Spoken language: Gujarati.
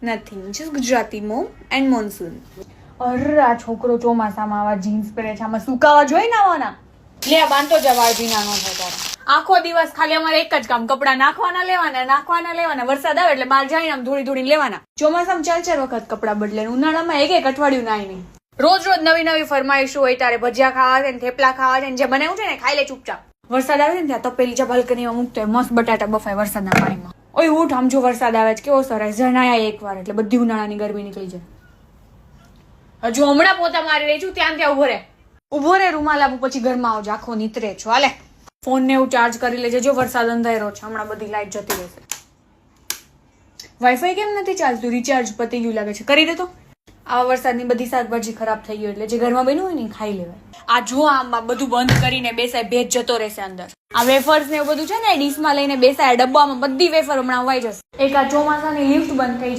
Nothing, just Gujarati mom and monsoon. અરે આ છોકરો ચોમાસામાં આવા જીન્સ પહેરે છે, આમાં સુકાવા જોઈ નાવાના. લે બાંધતો જ વાળ ભીના ન થાય તારે. આખો દિવસ ખાલી અમારે એક જ કામ, કપડાં નાખવાના. વરસાદ આવે એટલે બહાર જઈને આમ ધોળી લેવાના. ચોમાસામાં 4 વખત કપડાં બદલે, ઉનાળામાં એક અઠવાડિયું નાય નહીં. રોજ નવી ફરમાઈશું હોય, તારે ભજીયા ખાવા છે ને થેપલા ખાવા છે ને, જે બનાવ્યું છે ને ખાઈ લે ચૂપચાપ. વરસાદ આવે ને ત્યાં તપેલી જા બાલ્કનીમાં મૂકતો હોય, મસ્ત બટાટા બફાય વરસાદના પાણીમાં. ઓય ઉઠ, આમ જો વરસાદ આવે છે કેવો સરસ, જણાયા એકવાર એટલે બધી ઉનાળાની ગરમી નીકળી જાય. હજુ હમણાં પોતા મારી રહી છું, ત્યાં ઉભો રે રૂમાલ આપું, પછી ઘરમાં આવજો, આખો નીતરે છો. હાલે ફોન ને એવું ચાર્જ કરી લેજે, જો વરસાદ અંધારો છે, હમણાં બધી લાઈટ જતી રહેશે. વાઈફાઈ કેમ નથી ચાલતું? રિચાર્જ પતી ગયું લાગે છે, કરી દે તો. આવા વરસાદની બધી શાકભાજી ખરાબ થઈ ગઈ એટલે જે ઘરમાં બન્યું હોય ને ખાઈ લેવાય. આ જો આમાં બધું બંધ કરીને બેસાય, ભેજ જતો રહેશે અંદર. આ વેફર્સ ને એવું બધું છે ને ડીશમાં લઈને બેસાય, ડબ્બામાં બધી વેફર હમણાં વાઈ જશે. એક આ ચોમાસાની લિફ્ટ બંધ થઈ